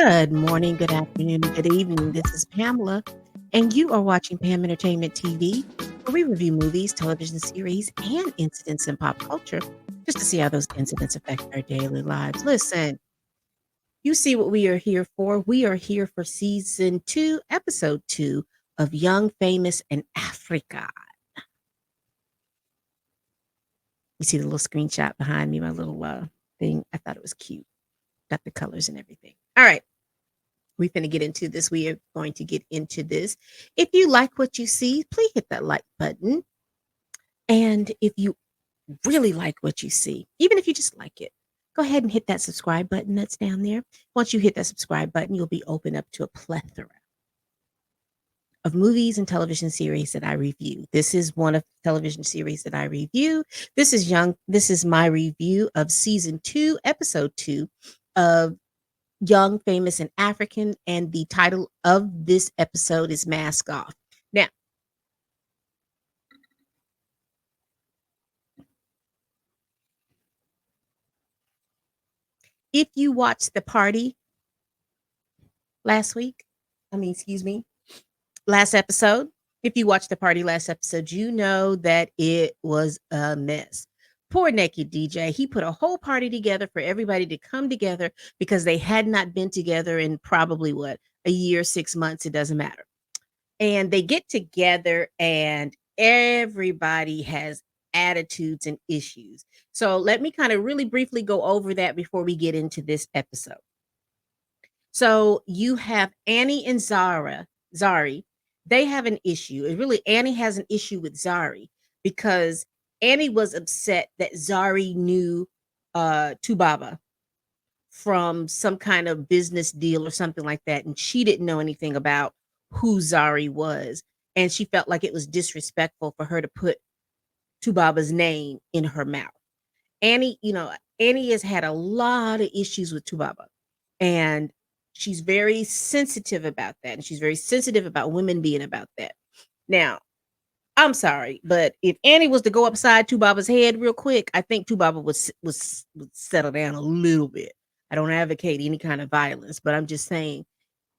Good morning, good afternoon, and good evening. This is Pamela, and you are watching Pam Entertainment TV, where we review movies, television series, and incidents in pop culture just to see how those incidents affect our daily lives. Listen, you see what we are here for. We are here for season 2, episode 2 of Young, Famous, and Africa. You see the little screenshot behind me, my little thing. I thought it was cute. Got the colors and everything. All right. We're going to get into this. We are going to get into this. If you like what you see, please hit that like button. And if you really like what you see, even if you just like it, go ahead and hit that subscribe button that's down there. Once you hit that subscribe button, you'll be open up to a plethora of movies and television series that I review. This is one of the television series that I review. This is my review of season 2, episode 2 of Young, Famous, and African, and the title of this episode is Mask Off. Now, if you watched the party last week, excuse me, last episode, if you watched the party last episode, you know that it was a mess. Poor Naked DJ, he put a whole party together for everybody to come together because they had not been together in probably what, a year, 6 months, it doesn't matter. And they get together and everybody has attitudes and issues. So let me kind of really briefly go over that before we get into this episode. So you have Annie and Zari. They have an issue. And really, Annie has an issue with Zari because Annie was upset that Zari knew Tubaba from some kind of business deal or something like that. And she didn't know anything about who Zari was. And she felt like it was disrespectful for her to put Tubaba's name in her mouth. Annie has had a lot of issues with Tubaba. And she's very sensitive about that. And she's very sensitive about women being about that. Now, I'm sorry, but if Annie was to go upside Tubaba's head real quick, I think Tubaba would settle down a little bit. I don't advocate any kind of violence, but I'm just saying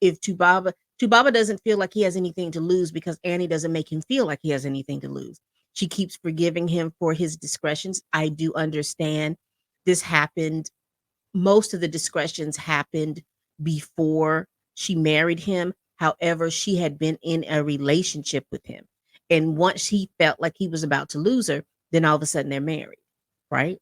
if Tubaba doesn't feel like he has anything to lose because Annie doesn't make him feel like he has anything to lose. She keeps forgiving him for his discretions. I do understand this happened. Most of the discretions happened before she married him. However, she had been in a relationship with him. And once he felt like he was about to lose her, then all of a sudden they're married, right?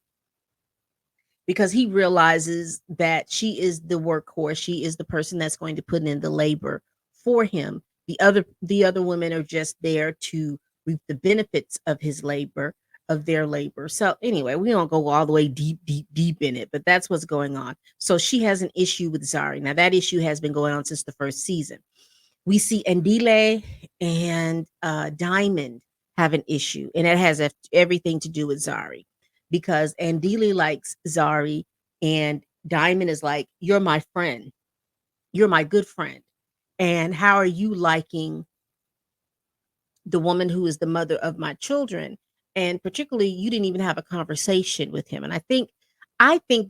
Because he realizes that she is the workhorse. She is the person that's going to put in the labor for him. The other women are just there to reap the benefits of his labor, of their labor. So anyway, we don't go all the way deep, deep, deep in it, but that's what's going on. So she has an issue with Zari. Now that issue has been going on since the first season. We see Andile and Diamond have an issue, and it has everything to do with Zari because Andile likes Zari, and Diamond is like, "You're my friend, you're my good friend, and how are you liking the woman who is the mother of my children?" And particularly, you didn't even have a conversation with him, and I think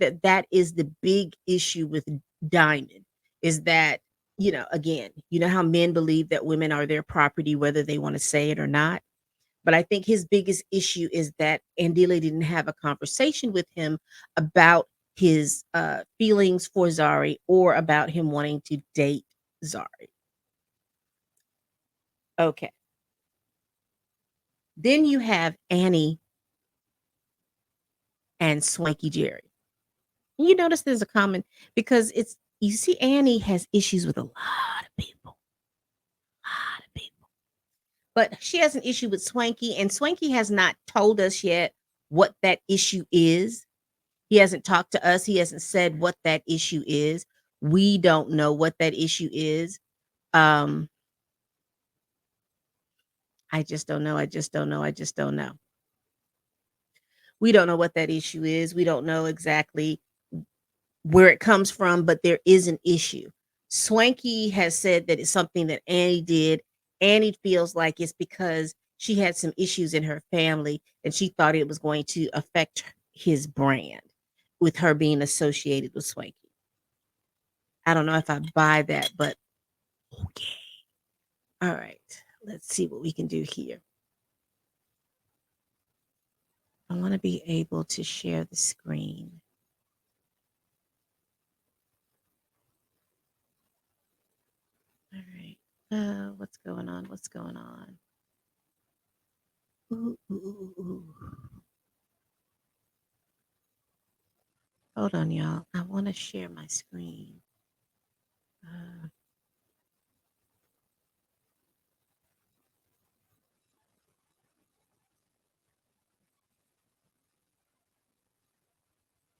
that that is the big issue with Diamond is that, again, you know how men believe that women are their property, whether they want to say it or not. But I think his biggest issue is that Andile didn't have a conversation with him about his feelings for Zari or about him wanting to date Zari. Okay. Then you have Annie and Swanky Jerry. You notice there's a common because you see Annie has issues with a lot of people, lot of people. But she has an issue with Swanky, and Swanky has not told us yet what that issue is. He hasn't talked to us. He hasn't said what that issue is. We don't know what that issue is. Um, I just don't know. I just don't know. I just don't know. We don't know what that issue is. We don't know exactly where it comes from, but there is an issue. Swanky has said that it's something that Annie did. Annie feels like it's because she had some issues in her family and she thought it was going to affect his brand with her being associated with Swanky. I don't know if I buy that, but okay. All right. Let's see what we can do here. I want to be able to share the screen. All right. What's going on? What's going on? Ooh, ooh, ooh, ooh. Hold on, y'all. I want to share my screen. Uh,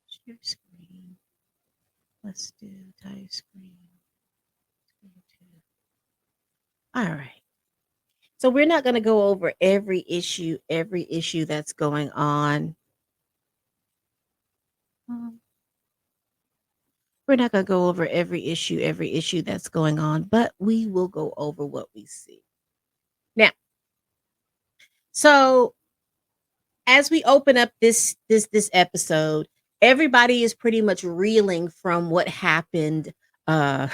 share screen. Let's do entire screen. Screen two. All right. So we're not going to go over every issue that's going on. Um, We're not going to go over every issue that's going on, but we will go over what we see. Now, so as we open up this episode, everybody is pretty much reeling from what happened uh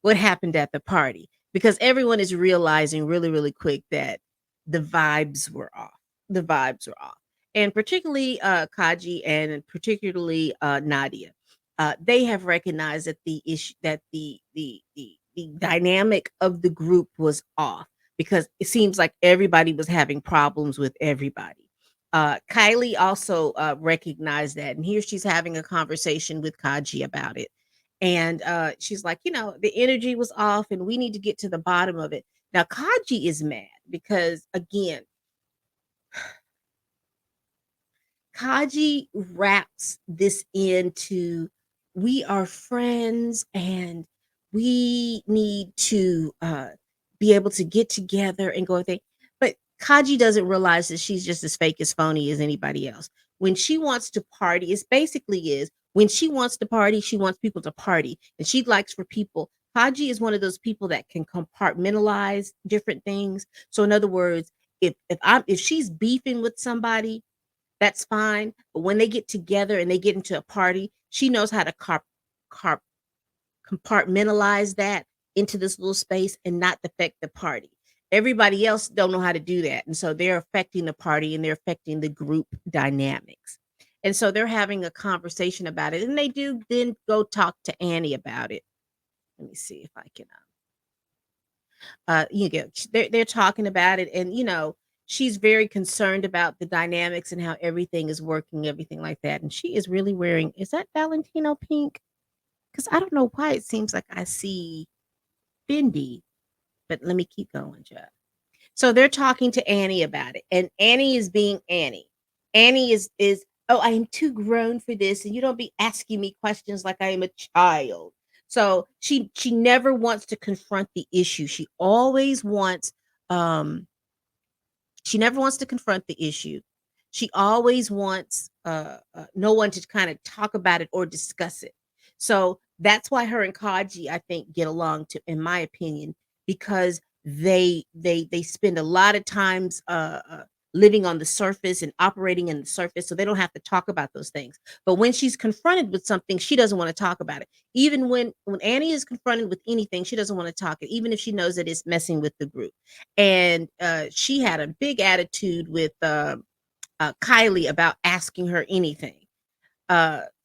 what happened at the party because everyone is realizing really quick that the vibes were off. The vibes were off. And particularly Kaji and particularly Nadia. They have recognized that the issue that the dynamic of the group was off because it seems like everybody was having problems with everybody. Kylie also recognized that, and here she's having a conversation with Kaji about it. And she's like, the energy was off, and we need to get to the bottom of it. Now, Kaji is mad because, again, Kaji wraps this into we are friends and we need to be able to get together and go thing. But Kaji doesn't realize that she's just as fake as phony as anybody else. When she wants to party, it's basically is when she wants to party, she wants people to party and she likes for people. Kaji is one of those people that can compartmentalize different things. So in other words, if she's beefing with somebody, that's fine. But when they get together and they get into a party, she knows how to carp compartmentalize that into this little space and not affect the party. Everybody else don't know how to do that. And so they're affecting the party and they're affecting the group dynamics. And so they're having a conversation about it. And they do then go talk to Annie about it. Let me see if I can they're talking about it, and she's very concerned about the dynamics and how everything is working, everything like that. And she is really wearing, is that Valentino pink? Because I don't know why it seems like I see Fendi, but let me keep going, Jeff. So they're talking to Annie about it, and Annie is being Annie. Annie is oh, I am too grown for this, and you don't be asking me questions like I am a child. So she never wants to confront the issue. Um she never wants to confront the issue. She always wants no one to kind of talk about it or discuss it. So that's why her and Kaji, I think, get along to, in my opinion, because they spend a lot of times living on the surface and operating in the surface, so they don't have to talk about those things. But when she's confronted with something, she doesn't want to talk about it. Even when Annie is confronted with anything, she doesn't want to talk it, even if she knows that it's messing with the group. And she had a big attitude with Kylie about asking her anything.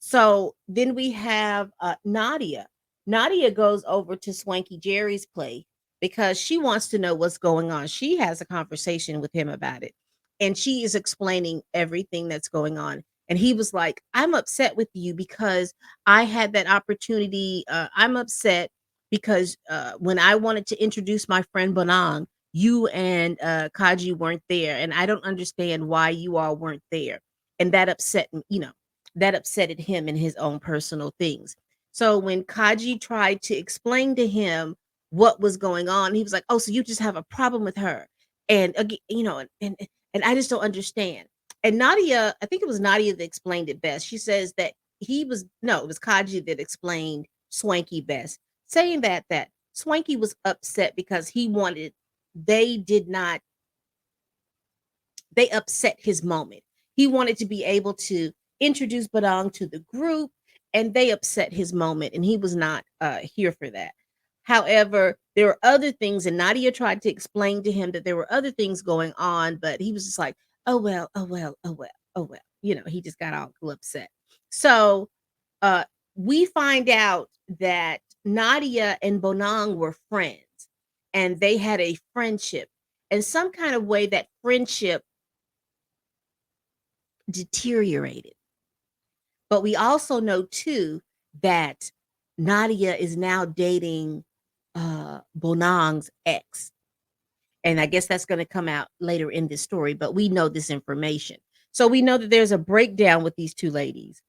So then we have Nadia. Nadia goes over to Swanky Jerry's place because she wants to know what's going on. She has a conversation with him about it, and she is explaining everything that's going on. And he was like, I'm upset with you because I had that opportunity. I'm upset because when I wanted to introduce my friend Bonang, you and Kaji weren't there. And I don't understand why you all weren't there. And that upset me, that upsetted him in his own personal things. So when Kaji tried to explain to him what was going on, he was like, "Oh, so you just have a problem with her?" And again, and I just don't understand. And Nadia, I think it was Nadia that explained it best. She says that he was no, it was Kaji that explained Swanky best, saying that Swanky was upset because he wanted they did not they upset his moment. He wanted to be able to introduce Badang to the group and they upset his moment, and he was not here for that. However, there were other things, and Nadia tried to explain to him that there were other things going on, but he was just like, "Oh well, oh well, oh well, oh well." He just got all upset. So, uh, we find out that Nadia and Bonang were friends, and they had a friendship. And some kind of way that friendship deteriorated. But we also know too that Nadia is now dating Bonang's ex. And I guess that's going to come out later in this story, but we know this information. So we know that there's a breakdown with these two ladies.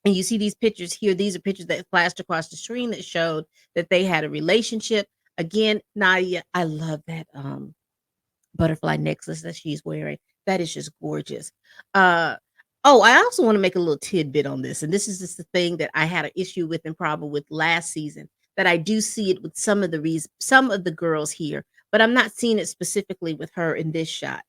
And you see these pictures here. These are pictures that flashed across the screen that showed that they had a relationship. Again, Nadia, I love that butterfly necklace that she's wearing. That is just gorgeous. Uh, oh, I also want to make a little tidbit on this, and this is just the thing that I had an issue with and problem with last season. That I do see it with some of the girls here, but I'm not seeing it specifically with her in this shot.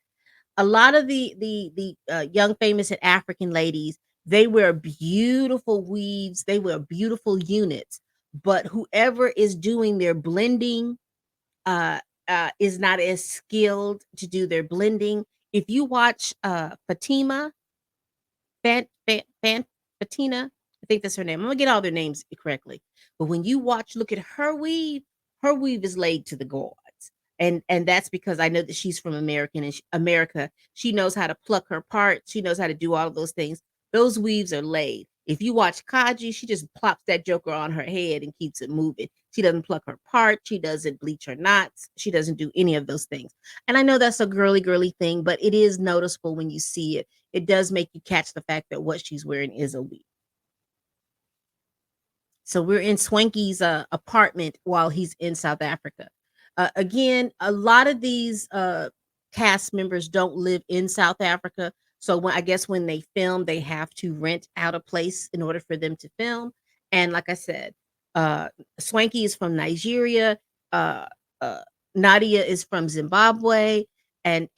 A lot of the young, famous, and African ladies, they wear beautiful weaves, they wear beautiful units, but whoever is doing their blending uh, is not as skilled to do their blending. If you watch Fatima, Fatina, I think that's her name. I'm gonna get all their names correctly. But when you watch, look at her weave is laid to the gods. And that's because I know that she's from America. She knows how to pluck her parts. She knows how to do all of those things. Those weaves are laid. If you watch Kaji, she just plops that joker on her head and keeps it moving. She doesn't pluck her part. She doesn't bleach her knots. She doesn't do any of those things. And I know that's a girly thing, but it is noticeable when you see it. It does make you catch the fact that what she's wearing is a weave. So we're in Swanky's apartment while he's in South Africa. Again, a lot of these cast members don't live in South Africa. So I guess when they film, they have to rent out a place in order for them to film. And like I said, uh, Swanky is from Nigeria. Uh, uh, Nadia is from Zimbabwe. And,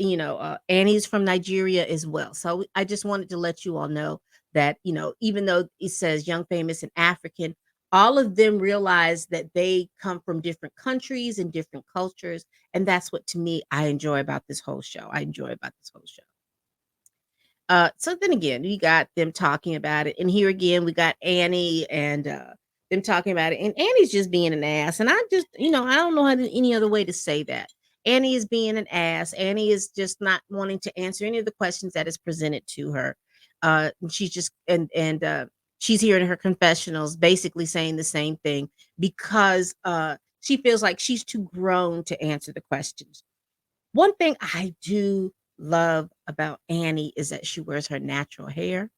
Annie's from Nigeria as well. So I just wanted to let you all know that, even though it says young, famous, and African, all of them realize that they come from different countries and different cultures. And that's what, to me, I enjoy about this whole show. I enjoy about this whole show. So then again, we got them talking about it. And here again, we got Annie and them talking about it. And Annie's just being an ass. And I just, I don't know any other way to say that. Annie is being an ass. Annie is just not wanting to answer any of the questions that is presented to her. She's just, and she's here in her confessionals, basically saying the same thing because she feels like she's too grown to answer the questions. One thing I do love about Annie is that she wears her natural hair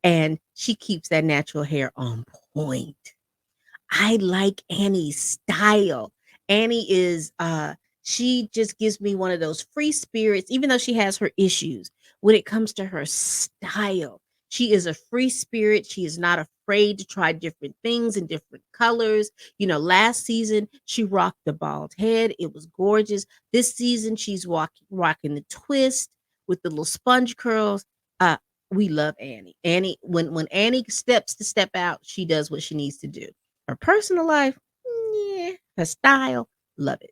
and she keeps that natural hair on point. I like Annie's style. Annie is she just gives me one of those free spirits, even though she has her issues when it comes to her style. She is a free spirit. She is not afraid to try different things in different colors. Last season she rocked the bald head. It was gorgeous. This season she's rocking the twist with the little sponge curls. Uh, we love Annie. Annie, when Annie steps to step out, she does what she needs to do. Her personal life, yeah. Her style, love it.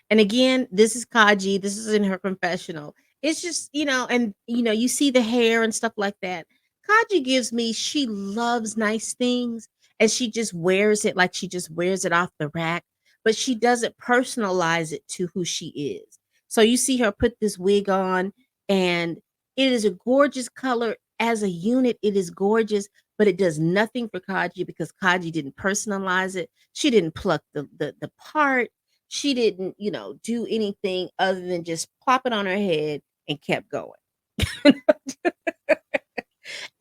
And again, this is Kaji. This is in her confessional. It's just, and you see the hair and stuff like that. Kaji gives me, she loves nice things and she just wears it like she just wears it off the rack, but she doesn't personalize it to who she is. So you see her put this wig on and it is a gorgeous color. As a unit, it is gorgeous, but it does nothing for Kaji because Kaji didn't personalize it. She didn't pluck the part. She didn't, do anything other than just plop it on her head and kept going.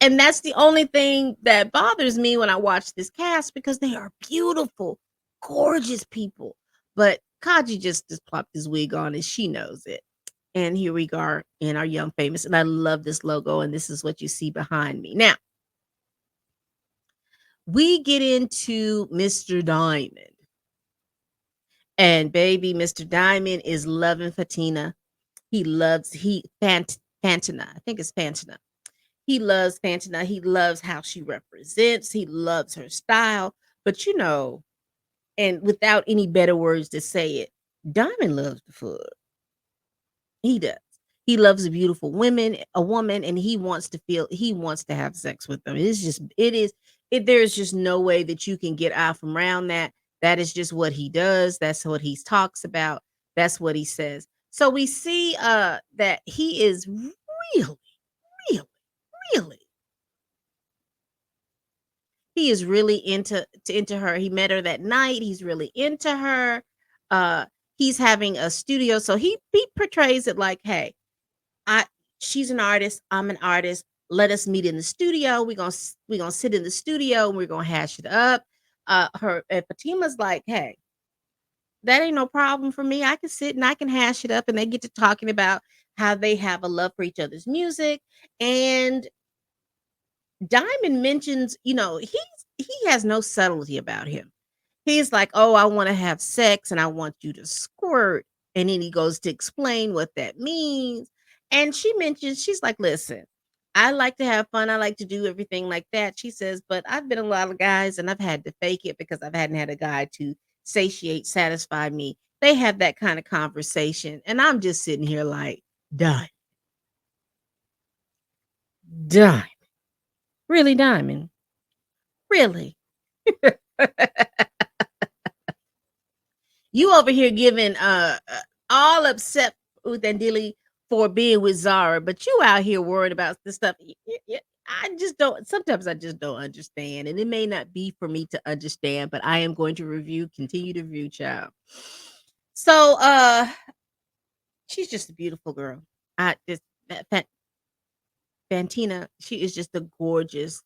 And that's the only thing that bothers me when I watch this cast because they are beautiful, gorgeous people. But Kaji just plopped his wig on and she knows it. And here we are in our young famous. And I love this logo. And this is what you see behind me. Now, we get into Mr. Diamond. And baby, Mr. Diamond is loving Fatina. He loves Fantina. I think it's Fantina. He loves Fantina. He loves how she represents. He loves her style. But and without any better words to say it, Diamond loves the food. He does. He loves a woman, and he wants to have sex with them. There's just no way that you can get out from around that. That is just what he does. That's what he talks about. That's what he says. So we see that he is really, really, really he is really into her. He met her that night. He's really into her. Uh he's having a studio. So he portrays it like, hey, I she's an artist, I'm an artist. Let us meet in the studio. We're gonna sit in the studio and we're gonna hash it up. Her and Fatima's like, hey, that ain't no problem for me. I can sit and I can hash it up. And they get to talking about how they have a love for each other's music. And Diamond mentions, he has no subtlety about him. He's like, "Oh, I wanna have sex and I want you to squirt." And then he goes to explain what that means. And she's like, "Listen, I like to have fun. I like to do everything like that." She says, "But I've been a lot of guys and I've had to fake it because I hadn't had a guy to satisfy me." They have that kind of conversation. And I'm just sitting here like, "Done, done. Really, Diamond? Really?" You over here giving all upset with Andili for being with Zara, but you out here worried about this stuff. I just don't. Sometimes I just don't understand, and it may not be for me to understand, but I am going to continue to review, child. So, she's just a beautiful girl. I just Fantina. She is just a gorgeous,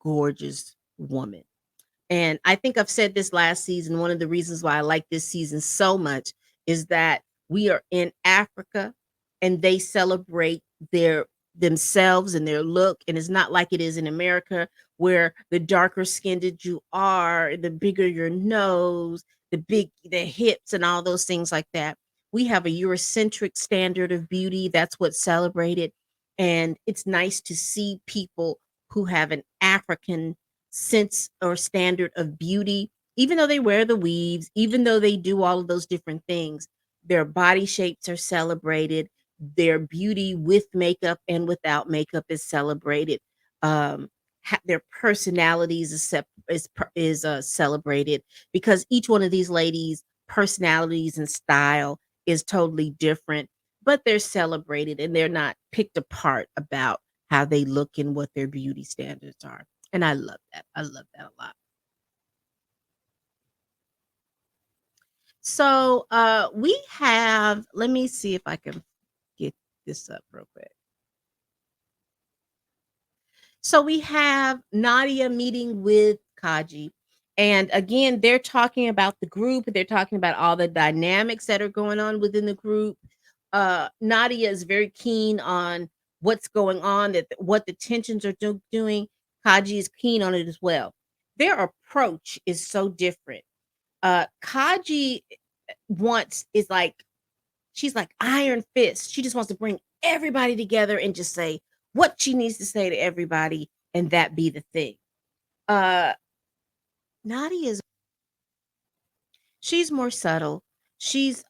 gorgeous woman. And I think I've said this last season. One of the reasons why I like this season so much is that we are in Africa and they celebrate their themselves and their look. And it's not like it is in America, where the darker skinned you are, the bigger your nose, the hips and all those things like that. We have a Eurocentric standard of beauty. That's what's celebrated. And it's nice to see people who have an African sense or standard of beauty, even though they wear the weaves, even though they do all of those different things, their body shapes are celebrated, their beauty with makeup and without makeup is celebrated. Um, their personalities is celebrated, because each one of these ladies' personalities and style is totally different, but they're celebrated and they're not picked apart about how they look and what their beauty standards are. And I love that. I love that a lot. So, we have let me see if I can get this up real quick. So we have Nadia meeting with Kaji. And again, they're talking about the group. They're talking about all the dynamics that are going on within the group. Nadia is very keen on what's going on, that what the tensions are doing. Kaji is keen on it as well. Their approach is so different. Kaji wants is like she's like iron fist. She just wants to bring everybody together and just say what she needs to say to everybody, and that be the thing. Uh Nadia is she's more subtle. She's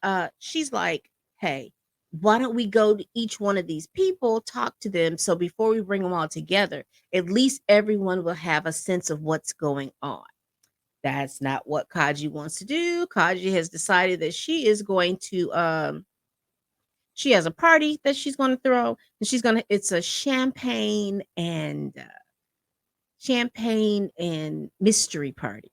like, hey, why don't we go to each one of these people, talk to them, so before we bring them all together, at least everyone will have a sense of what's going on. That's not what Kaji wants to do. Kaji has decided that she has a party that she's going to throw, and it's a champagne and mystery party.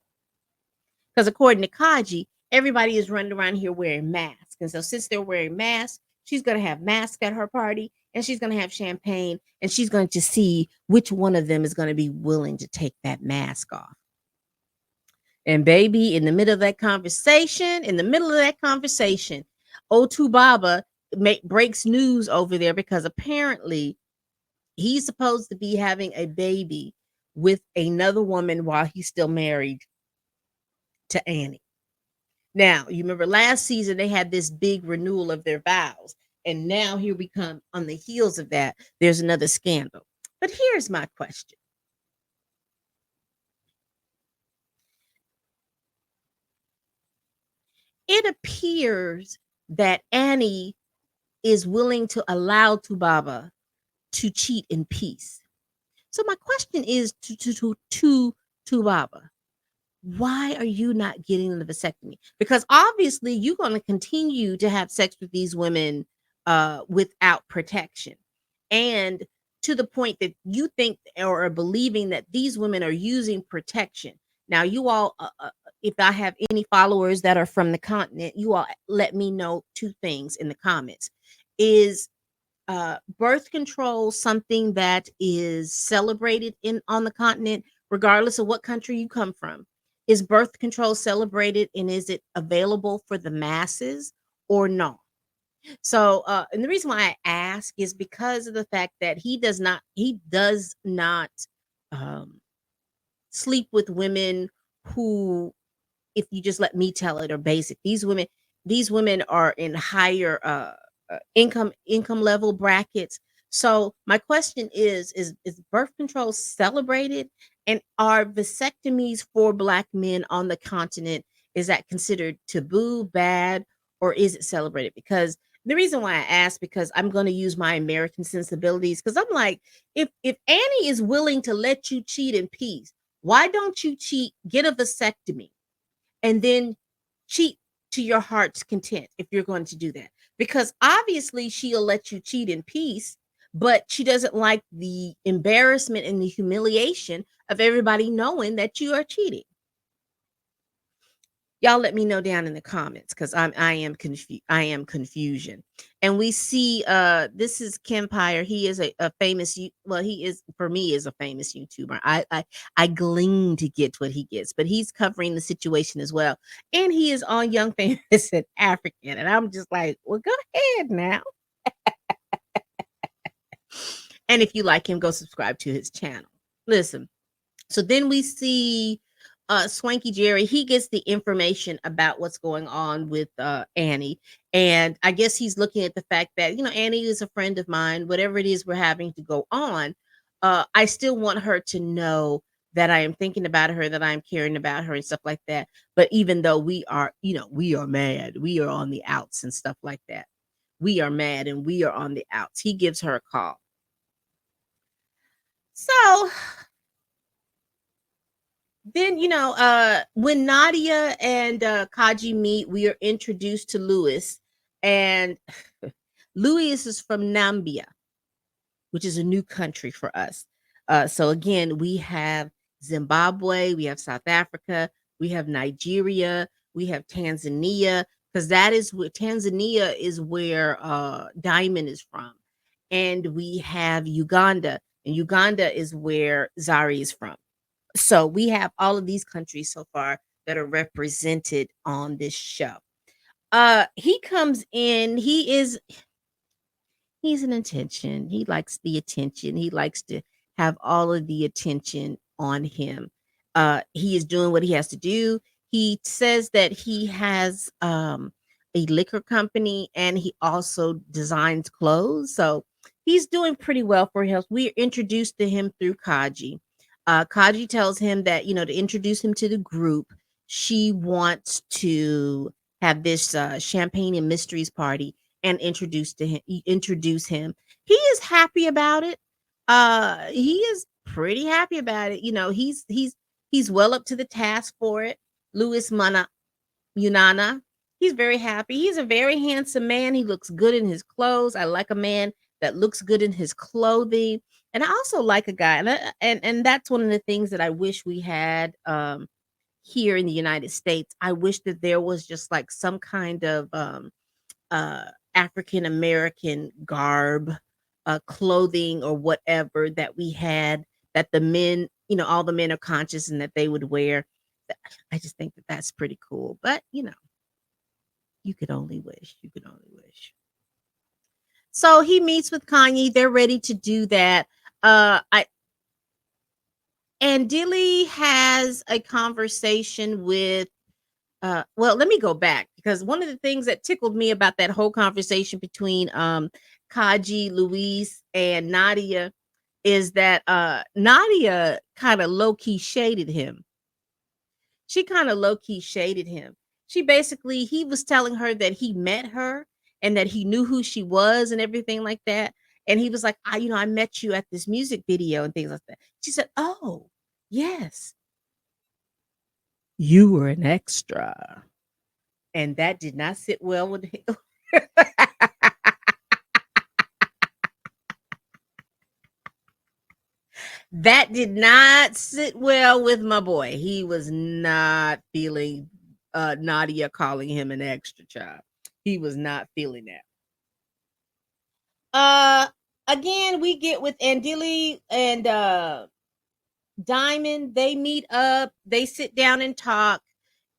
Because according to Kaji, everybody is running around here wearing masks. And so since they're wearing masks, she's going to have masks at her party, and she's going to have champagne, and she's going to see which one of them is going to be willing to take that mask off. And baby, in the middle of that conversation, O2 Baba breaks news over there, because apparently he's supposed to be having a baby with another woman while he's still married to Annie. Now, you remember last season they had this big renewal of their vows. And now here we come on the heels of that. There's another scandal. But here's my question. It appears that Annie is willing to allow Tubaba to cheat in peace. So my question is to Tubaba, why are you not getting the vasectomy? Because obviously you're going to continue to have sex with these women without protection. And to the point that you think or are believing that these women are using protection. Now, you all, if I have any followers that are from the continent, you all let me know two things in the comments. Is birth control something that is celebrated in on the continent, regardless of what country you come from? Is birth control celebrated and is it available for the masses or no? So, and the reason why I ask is because of the fact that he does not um, sleep with women who, if you just let me tell it, are basic. These women are in higher income level brackets. So my question is birth control celebrated, and are vasectomies for black men on the continent, is that considered taboo, bad, or is it celebrated? Because the reason why I ask, because I'm going to use my American sensibilities, because I'm like, if Annie is willing to let you cheat in peace, why don't you cheat, get a vasectomy, and then cheat to your heart's content if you're going to do that? Because obviously she'll let you cheat in peace, but she doesn't like the embarrassment and the humiliation of everybody knowing that you are cheating. Y'all let me know down in the comments, because I am confusion. And we see this is Kempire. He is a famous well, he is, for me, is a famous YouTuber. I glean to get what he gets, but he's covering the situation as well. And he is on Young Famous and African. And I'm just like, well, go ahead now. And if you like him, go subscribe to his channel. Listen, so then we see Swanky Jerry. He gets the information about what's going on with Annie. And I guess he's looking at the fact that, Annie is a friend of mine. Whatever it is we're having to go on, I still want her to know that I am thinking about her, that I'm caring about her and stuff like that. But even though we are mad, we are on the outs and stuff like that. We are mad and we are on the outs. He gives her a call. So then, when Nadia and Kaji meet, we are introduced to Louis, and Louis is from Nambia, which is a new country for us. So again, we have Zimbabwe, we have South Africa, we have Nigeria, we have Tanzania, because that is where Tanzania is where Diamond is from, and we have Uganda, and Uganda is where Zari is from. So we have all of these countries so far that are represented on this show. He comes in, he's an attention. He likes the attention. He likes to have all of the attention on him. He is doing what he has to do. He says that he has a liquor company and he also designs clothes. So he's doing pretty well for him. We're introduced to him through Kaji. Kaji tells him that, to introduce him to the group, she wants to have this champagne and mysteries party and introduce him. He is happy about it. He is pretty happy about it. He's well up to the task for it. Louis Mana Munana. He's very happy. He's a very handsome man. He looks good in his clothes. I like a man that looks good in his clothing. And I also like a guy, and that's one of the things that I wish we had here in the United States. I wish that there was just like some kind of uh African American garb, clothing or whatever that we had, that the men, all the men are conscious and that they would wear. I just think that that's pretty cool. But, you could only wish. You could only wish. So he meets with Kanye. They're ready to do that. I and Dilly has a conversation with well, let me go back, because one of the things that tickled me about that whole conversation between Kaji, Luis, and Nadia is that Nadia kind of low key shaded him. She kind of low key shaded him. She basically, he was telling her that he met her and that he knew who she was and everything like that. And he was like, I met you at this music video and things like that. She said, "Oh, yes, you were an extra." And that did not sit well with him. That did not sit well with my boy. He was not feeling Nadia calling him an extra child. He was not feeling that. Uh Again, we get with Andili and Diamond. They meet up, they sit down and talk.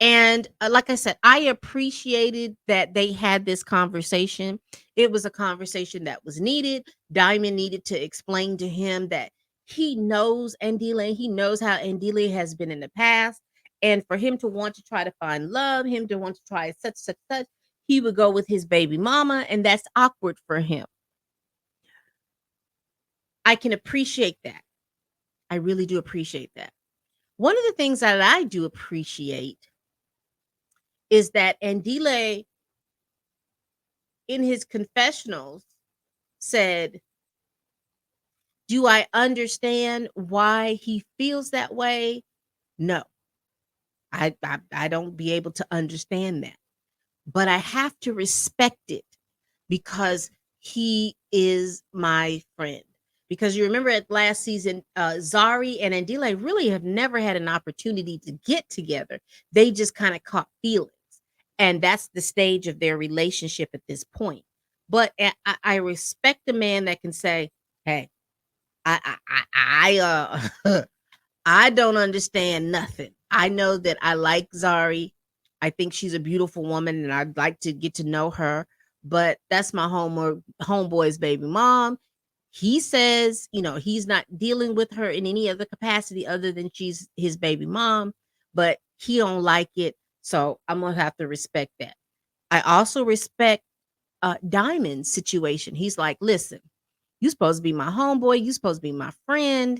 And like I said, I appreciated that they had this conversation. It was a conversation that was needed. Diamond needed to explain to him that he knows Andile, he knows how Andile has been in the past. And for him to want to try to find love, him to want to try such, he would go with his baby mama, and that's awkward for him. I can appreciate that. I really do appreciate that. One of the things that I do appreciate is that Andile, in his confessionals, said, "Do I understand why he feels that way? No, I don't be able to understand that, but I have to respect it because he is my friend." Because you remember at last season, Zari and Andile really have never had an opportunity to get together. They just kind of caught feelings. And that's the stage of their relationship at this point. But I respect a man that can say, "Hey, I I don't understand nothing. I know that I like Zari. I think she's a beautiful woman and I'd like to get to know her, but that's my homeboy's baby mom. He says, he's not dealing with her in any other capacity other than she's his baby mom, but he don't like it, so I'm gonna have to respect that." I also respect Diamond's situation. He's like, "Listen, you supposed to be my homeboy, you supposed to be my friend,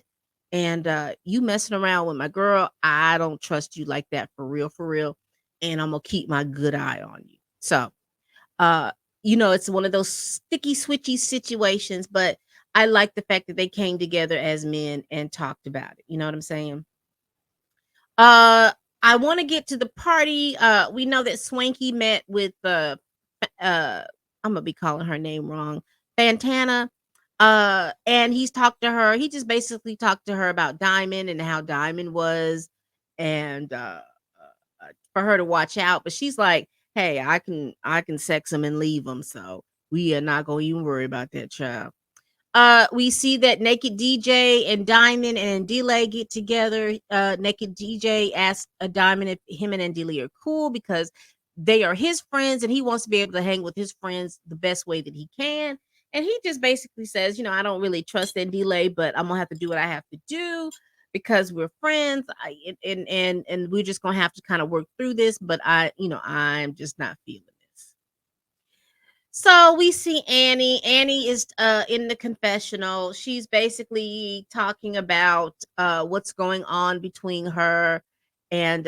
and you messing around with my girl. I don't trust you like that for real, and I'm gonna keep my good eye on you." So, uh, it's one of those sticky switchy situations, but I like the fact that they came together as men and talked about it. You know what I'm saying? Uh, I want to get to the party. We know that Swanky met with uh I'm gonna be calling her name wrong, Fantana. And he's talked to her. He just basically talked to her about Diamond and how Diamond was, and for her to watch out. But she's like, "Hey, I can sex him and leave him, so we are not gonna even worry about that child." We see that Naked DJ and Diamond and Delay get together. Naked DJ asks a Diamond if him and Delay are cool because they are his friends and he wants to be able to hang with his friends the best way that he can. And he just basically says, "I don't really trust Delay, but I'm gonna have to do what I have to do because we're friends. And we're just gonna have to kind of work through this. But I'm just not feeling this." So we see Annie. Annie is in the confessional. She's basically talking about what's going on between her and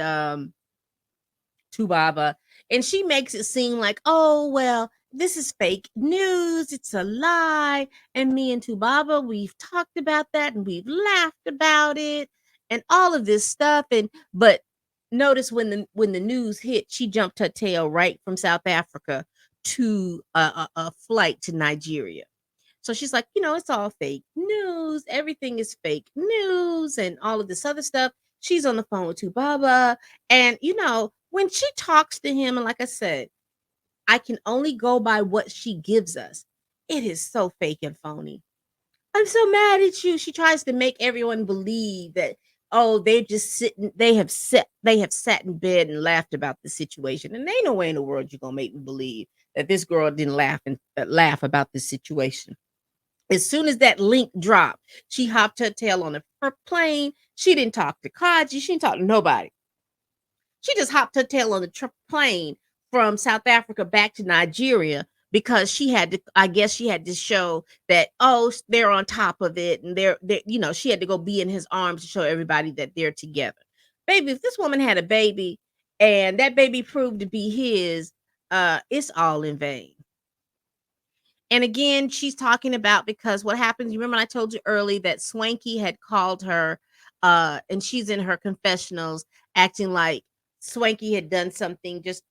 Tubaba. And she makes it seem like, "Oh, well, this is fake news. It's a lie. And me and Tubaba, we've talked about that and we've laughed about it and all of this stuff." And but notice when the news hit, she jumped her tail right from South Africa to a flight to Nigeria. So she's like, "It's all fake news. Everything is fake news and all of this other stuff." She's on the phone with Tubaba. And, when she talks to him, and like I said, I can only go by what she gives us. It is so fake and phony. "I'm so mad at you." She tries to make everyone believe that, oh, they're just sitting, they have sat in bed and laughed about the situation. And there ain't no way in the world you're gonna make me believe that this girl didn't laugh about this situation. As soon as that link dropped, she hopped her tail on her plane. She didn't talk to Kaji. She didn't talk to nobody. She just hopped her tail on the plane from South Africa back to Nigeria because she had to, I guess she had to show that, oh, they're on top of it, and they're she had to go be in his arms to show everybody that they're together. Baby, if this woman had a baby and that baby proved to be his, it's all in vain. And again, she's talking about, because what happens, you remember I told you early that Swanky had called her, and she's in her confessionals acting like Swanky had done something just,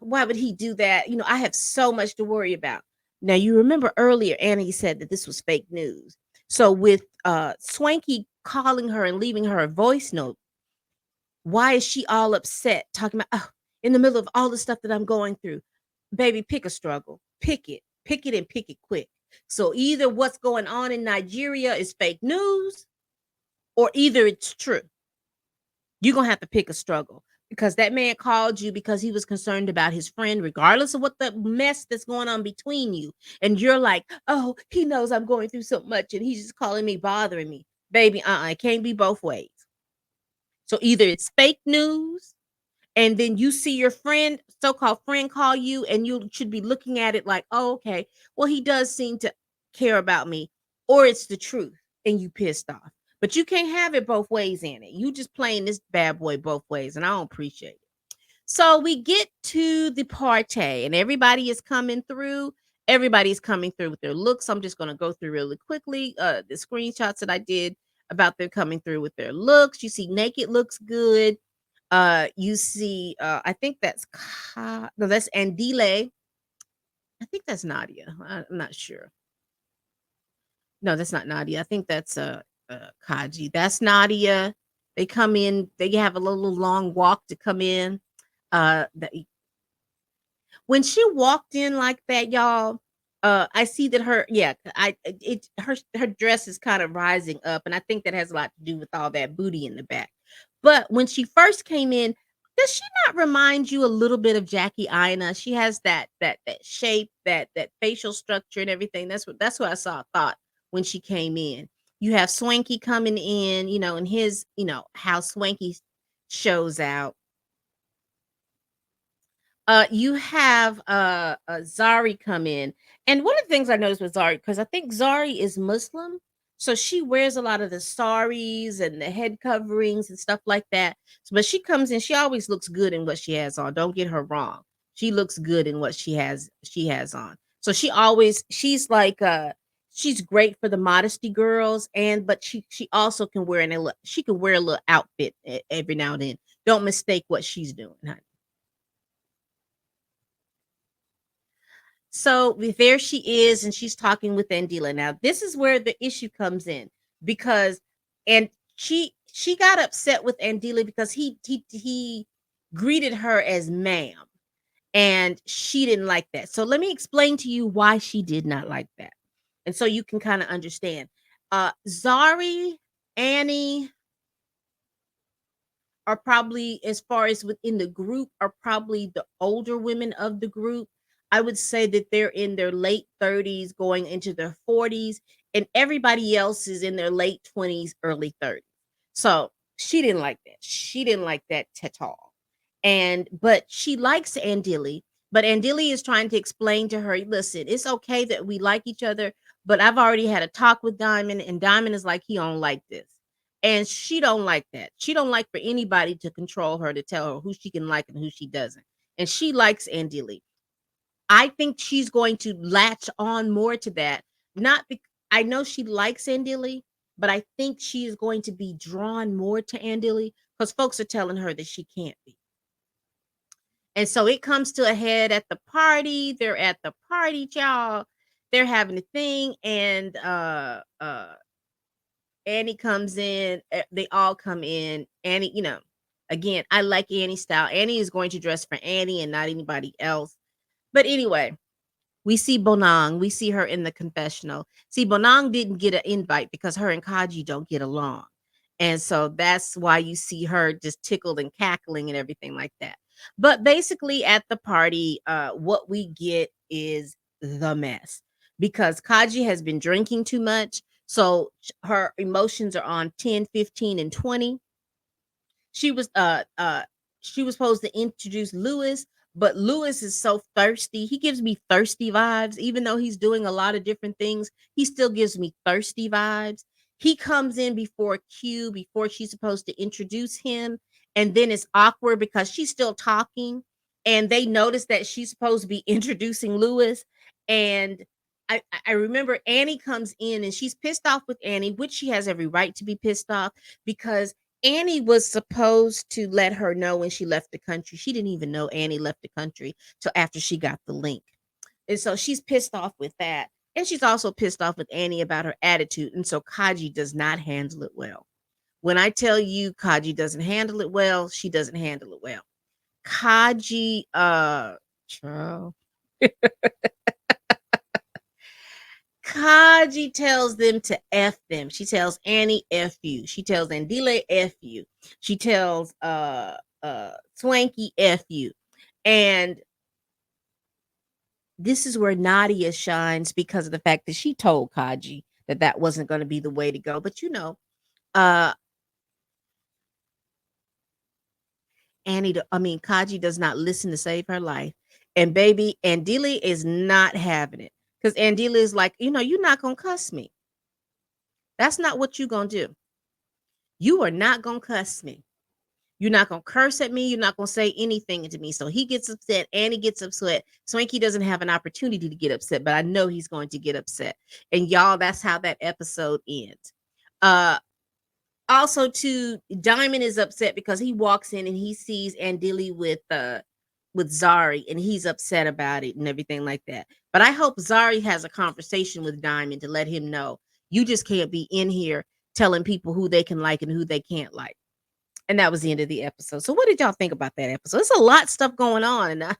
why would he do that? I have so much to worry about. Now, you remember earlier, Annie said that this was fake news. So with Swanky calling her and leaving her a voice note, why is she all upset talking about, oh, in the middle of all the stuff that I'm going through? Baby, pick a struggle. Pick it and pick it quick. So either what's going on in Nigeria is fake news, or either it's true. You're going to have to pick a struggle, because that man called you because he was concerned about his friend, regardless of what the mess that's going on between you. And you're like, oh, he knows I'm going through so much and he's just calling me, bothering me. Baby, it can't be both ways. So either it's fake news, and then you see your friend, so-called friend, call you, and you should be looking at it like, oh, okay, well, he does seem to care about me, or it's the truth and you pissed off. But you can't have it both ways in it. You just playing this bad boy both ways, and I don't appreciate it. So we get to the party, and everybody is coming through. Everybody's coming through with their looks. I'm just going to go through really quickly the screenshots that I did about them coming through with their looks. You see Naked looks good. You see, I think that's no, that's Andile. I think that's Nadia. I'm not sure. No, that's not Nadia. I think that's Kaji. That's Nadia. They come in. They have a little long walk to come in. The When she walked in like that, y'all, I see that her, yeah, her dress is kind of rising up, and I think that has a lot to do with all that booty in the back. But when she first came in, does she not remind you a little bit of Jackie Aina? She has that shape, that facial structure and everything. That's what I thought when she came in. You have Swanky coming in, and his, how Swanky shows out. You have Zari come in, and one of the things I noticed with Zari, because I think Zari is Muslim, so she wears a lot of the saris and the head coverings and stuff like that. But she comes in, she always looks good in what she has on. Don't get her wrong, she looks good in what she has on. So she's like she's great for the modesty girls, and but she also can wear she can wear a little outfit every now and then. Don't mistake what she's doing, honey. So there she is, and she's talking with Andila. Now, this is where the issue comes in, because and she got upset with Andila because he greeted her as ma'am, and she didn't like that. So let me explain to you why she did not like that, and so you can kind of understand. Zari, Annie, are probably, as far as within the group, are probably the older women of the group. I would say that they're in their late 30s going into their 40s, and everybody else is in their late 20s, early 30s. So she didn't like that. She didn't like that at all. And but she likes Andili, but Andili is trying to explain to her, listen, it's okay that we like each other, but I've already had a talk with Diamond, and Diamond is like, he don't like this. And she don't like that. She don't like for anybody to control her, to tell her who she can like and who she doesn't. And she likes Andili. I think she's going to latch on more to that. Not because I know she likes Andili, but I think she is going to be drawn more to Andili because folks are telling her that she can't be. And so it comes to a head at the party. They're at the party, y'all. They're having a thing, and Annie comes in. They all come in. Annie, again, I like Annie's style. Annie is going to dress for Annie and not anybody else. But anyway, we see Bonang. We see her in the confessional. See, Bonang didn't get an invite because her and Kaji don't get along. And so that's why you see her just tickled and cackling and everything like that. But basically, at the party, what we get is the mess, because Kaji has been drinking too much. So her emotions are on 10, 15, and 20. She was she was supposed to introduce Lewis, But Lewis is so thirsty. He gives me thirsty vibes. Even though he's doing a lot of different things, he still gives me thirsty vibes. He comes in before Q, before she's supposed to introduce him. And then it's awkward because she's still talking. And they notice that she's supposed to be introducing Lewis. And I remember Annie comes in and she's pissed off with Annie, which she has every right to be pissed off because Annie was supposed to let her know when she left the country. She didn't even know Annie left the country till after she got the link. And so she's pissed off with that. And she's also pissed off with Annie about her attitude. And so Kaji does not handle it well. When I tell you Kaji doesn't handle it well, she doesn't handle it well. Kaji, child. Kaji tells them to F them. She tells Annie F you. She tells Andile F you. She tells Swanky F you. And this is where Nadia shines because of the fact that she told Kaji that that wasn't going to be the way to go. But uh Kaji does not listen to save her life. And baby, Andile is not having it. Because Andile is like, you're not gonna cuss me. That's not what you're gonna do. You are not gonna cuss me. You're not gonna curse at me. You're not gonna say anything to me. So he gets upset. Annie gets upset. Swanky doesn't have an opportunity to get upset, but I know he's going to get upset. And y'all, that's how that episode ends. Also, too, Diamond is upset because he walks in and he sees Andili with Zari, and he's upset about it and everything like that. But I hope Zari has a conversation with Diamond to let him know you just can't be in here telling people who they can like and who they can't like. And that was the end of the episode. So what did y'all think about that episode? There's a lot of stuff going on. And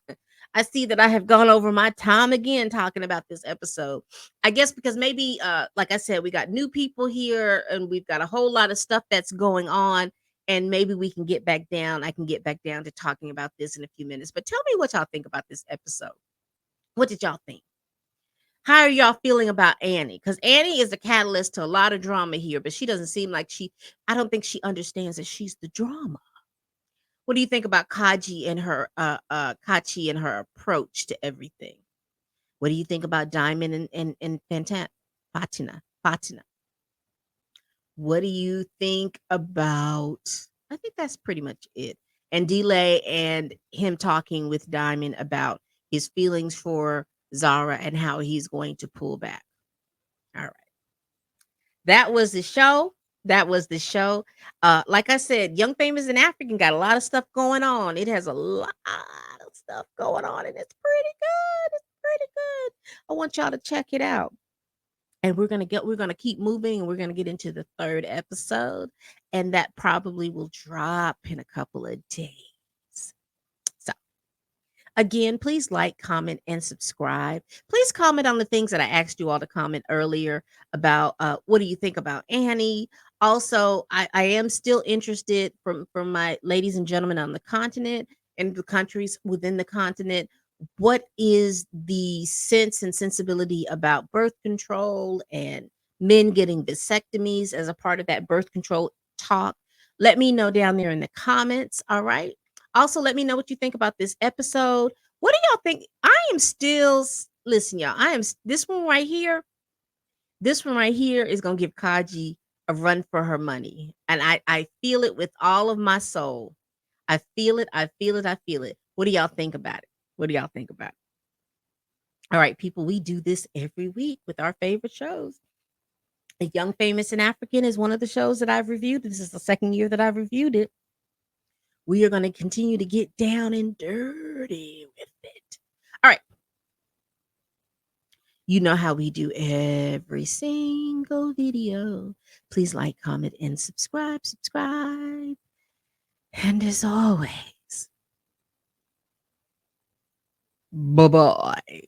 I see that I have gone over my time again talking about this episode. I guess because maybe, like I said, we got new people here and we've got a whole lot of stuff that's going on. And maybe we can get back down. I can get back down to talking about this in a few minutes. But tell me what y'all think about this episode. What did y'all think? How are y'all feeling about Annie? Because Annie is a catalyst to a lot of drama here, but she doesn't seem like I don't think she understands that she's the drama. What do you think about Kachi and her approach to everything? What do you think about Diamond and Fatina? What do you think about I think that's pretty much it. And Delay and him talking with Diamond about his feelings for Zara and how he's going to pull back. All right. That was the show. That was the show. Like I said, Young Famous and African got a lot of stuff going on. It has a lot of stuff going on, and it's pretty good. It's pretty good. I want y'all to check it out. And we're gonna keep moving, and we're gonna get into the third episode, and that probably will drop in a couple of days. So again, please like, comment, and subscribe. Please comment on the things that I asked you all to comment earlier about what do you think about Annie. Also, I am still interested from my ladies and gentlemen on the continent and the countries within the continent. What is the sense and sensibility about birth control and men getting vasectomies as a part of that birth control talk? Let me know down there in the comments. All right. Also, let me know what you think about this episode. What do y'all think? I am still listen, y'all. This one right here. This one right here is gonna give Kaji a run for her money, and I feel it with all of my soul. I feel it. I feel it. I feel it. What do y'all think about it? What do y'all think about it? All right, people. We do this every week with our favorite shows. A Young Famous and African is one of the shows that I've reviewed. This is the second year that I've reviewed it. We are going to continue to get down and dirty with it. All right. You know how we do every single video. Please like, comment, and subscribe. Subscribe. And as always, bye bye.